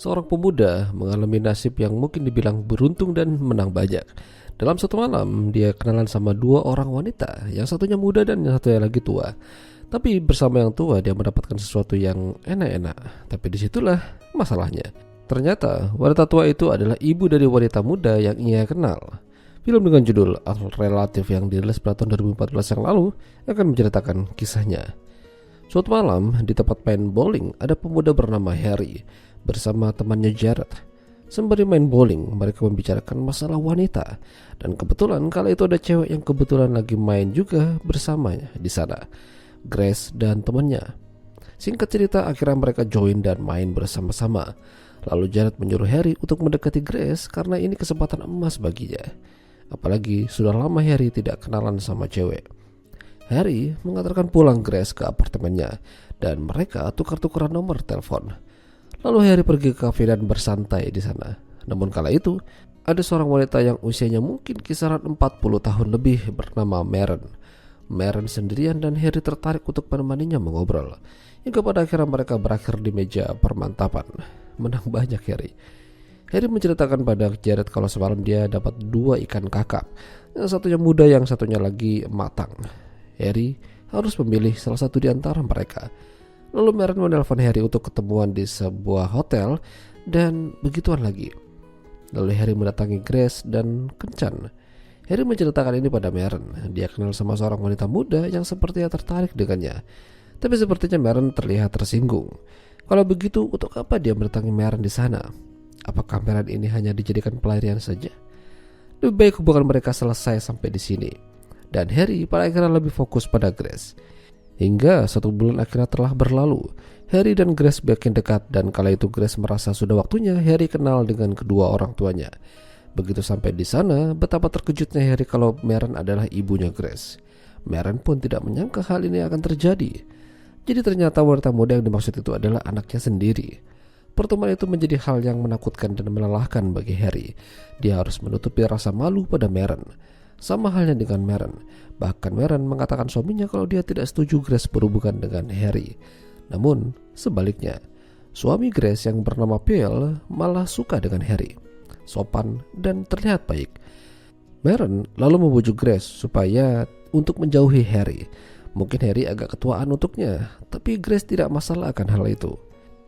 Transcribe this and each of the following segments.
Seorang pemuda mengalami nasib yang mungkin dibilang beruntung dan menang banyak. Dalam satu malam, dia kenalan sama dua orang wanita, yang satunya muda dan yang satunya lagi tua. Tapi bersama yang tua dia mendapatkan sesuatu yang enak-enak. Tapi disitulah masalahnya. Ternyata wanita tua itu adalah ibu dari wanita muda yang ia kenal. Film dengan judul Relatif yang dirilis pada tahun 2014 yang lalu akan menceritakan kisahnya. Suatu malam di tempat main bowling ada pemuda bernama Harry bersama temannya Jared. Sembari main bowling, mereka membicarakan masalah wanita. Dan kebetulan kala itu ada cewek yang kebetulan lagi main juga bersamanya di sana, Grace dan temannya. Singkat cerita, akhirnya mereka join dan main bersama-sama. Lalu Jared menyuruh Harry untuk mendekati Grace karena ini kesempatan emas baginya. Apalagi sudah lama Harry tidak kenalan sama cewek. Harry mengantarkan pulang Grace ke apartemennya dan mereka tukar-tukaran nomor telepon. Lalu Harry pergi ke kafe dan bersantai di sana. Namun kala itu ada seorang wanita yang usianya mungkin kisaran 40 tahun lebih bernama Maren. Maren sendirian dan Harry tertarik untuk menemaninya mengobrol. Hingga pada akhirnya mereka berakhir di meja permantapan. Menang banyak Harry. Harry menceritakan pada Jared kalau semalam dia dapat 2 ikan kakap. Yang satunya muda, yang satunya lagi matang. Harry harus memilih salah satu di antara mereka. Lalu Maren menelpon Harry untuk ketemuan di sebuah hotel dan begituan lagi. Lalu Harry mendatangi Grace dan kencan. Harry menceritakan ini pada Maren. Dia kenal sama seorang wanita muda yang sepertinya tertarik dengannya. Tapi sepertinya Maren terlihat tersinggung. Kalau begitu, untuk apa dia mendatangi Maren di sana? Apakah Maren ini hanya dijadikan pelarian saja? Lebih baik hubungan mereka selesai sampai di sini. Dan Harry pada akhirnya lebih fokus pada Grace. Hingga 1 bulan akhirnya telah berlalu. Harry dan Grace makin dekat dan kala itu Grace merasa sudah waktunya Harry kenal dengan kedua orang tuanya. Begitu sampai di sana, betapa terkejutnya Harry kalau Maren adalah ibunya Grace. Maren pun tidak menyangka hal ini akan terjadi. Jadi ternyata wanita muda yang dimaksud itu adalah anaknya sendiri. Pertemuan itu menjadi hal yang menakutkan dan melelahkan bagi Harry. Dia harus menutupi rasa malu pada Maren. Sama halnya dengan Maren. Bahkan Maren mengatakan suaminya kalau dia tidak setuju Grace berhubungan dengan Harry. Namun sebaliknya, suami Grace yang bernama Phil malah suka dengan Harry. Sopan dan terlihat baik. Maren lalu membujuk Grace supaya untuk menjauhi Harry. Mungkin Harry agak ketuaan untuknya, tapi Grace tidak masalah akan hal itu.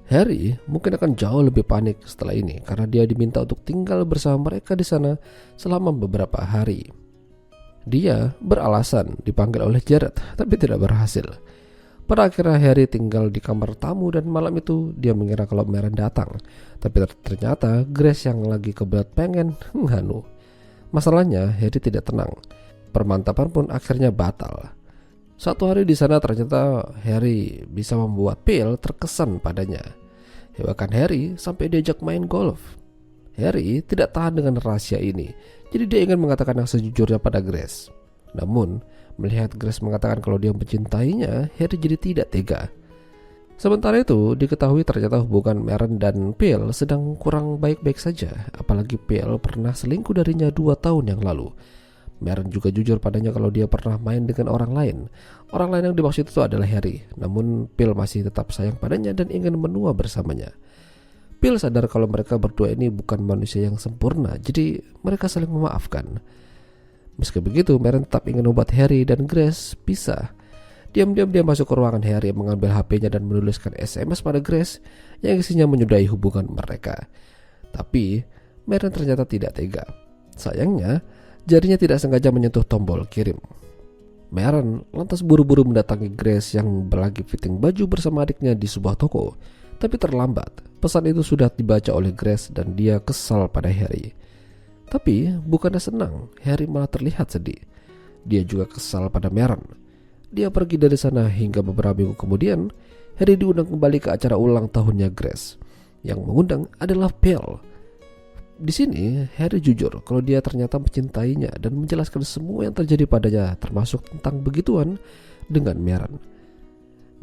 Harry mungkin akan jauh lebih panik setelah ini karena dia diminta untuk tinggal bersama mereka di sana selama beberapa hari. Dia beralasan dipanggil oleh Jared, tapi tidak berhasil. Pada akhirnya Harry tinggal di kamar tamu dan malam itu dia mengira kalau Maren datang. Tapi ternyata Grace yang lagi kebelet pengen nganu. Masalahnya Harry tidak tenang. Permantapan pun akhirnya batal. Satu hari di sana ternyata Harry bisa membuat Phil terkesan padanya. Bahkan Harry sampai diajak main golf. Harry tidak tahan dengan rahasia ini, jadi dia ingin mengatakan yang sejujurnya pada Grace. Namun, melihat Grace mengatakan kalau dia mencintainya, Harry jadi tidak tega. Sementara itu, diketahui ternyata hubungan Maren dan Phil sedang kurang baik-baik saja. Apalagi Phil pernah selingkuh darinya 2 tahun yang lalu. Maren juga jujur padanya kalau dia pernah main dengan orang lain. Orang lain yang dimaksud itu adalah Harry. Namun Phil masih tetap sayang padanya dan ingin menua bersamanya. Phil sadar kalau mereka berdua ini bukan manusia yang sempurna, jadi mereka saling memaafkan. Meski begitu, Maren tetap ingin membuat Harry dan Grace pisah. Diam-diam dia masuk ke ruangan Harry, mengambil HP-nya dan menuliskan SMS pada Grace yang isinya menyudahi hubungan mereka. Tapi Maren ternyata tidak tega. Sayangnya, jarinya tidak sengaja menyentuh tombol kirim. Maren lantas buru-buru mendatangi Grace yang lagi fitting baju bersama adiknya di sebuah toko. Tapi terlambat. Pesan itu sudah dibaca oleh Grace dan dia kesal pada Harry. Tapi bukannya senang, Harry malah terlihat sedih. Dia juga kesal pada Maren. Dia pergi dari sana hingga beberapa minggu kemudian, Harry diundang kembali ke acara ulang tahunnya Grace. Yang mengundang adalah Phil. Di sini Harry jujur kalau dia ternyata mencintainya dan menjelaskan semua yang terjadi padanya, termasuk tentang begituan dengan Maren.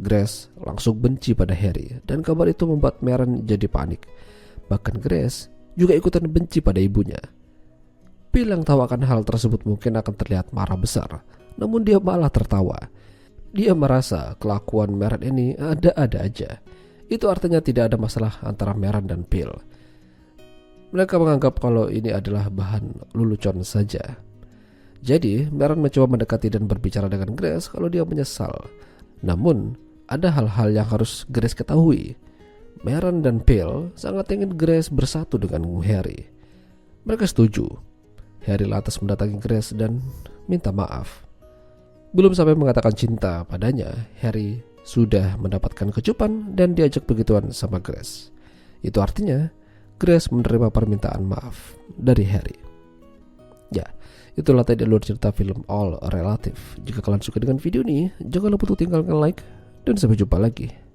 Grace langsung benci pada Harry dan kabar itu membuat Maren jadi panik. Bahkan Grace juga ikutan benci pada ibunya. Phil yang tahu akan hal tersebut mungkin akan terlihat marah besar, namun dia malah tertawa. Dia merasa kelakuan Maren ini ada-ada aja. Itu artinya tidak ada masalah antara Meran dan Phil. Mereka menganggap kalau ini adalah bahan lelucon saja. Jadi Meran mencoba mendekati dan berbicara dengan Grace kalau dia menyesal. Namun ada hal-hal yang harus Grace ketahui. Meran dan Phil sangat ingin Grace bersatu dengan Harry. Mereka setuju. Harry lantas mendatangi Grace dan minta maaf. Belum sampai mengatakan cinta padanya, Harry sudah mendapatkan kecupan dan diajak begituan sama Grace. Itu artinya Grace menerima permintaan maaf dari Harry. Ya, itulah tadi alur cerita film All Relative. Jika kalian suka dengan video ini, jangan lupa untuk tinggalkan like dan sampai jumpa lagi.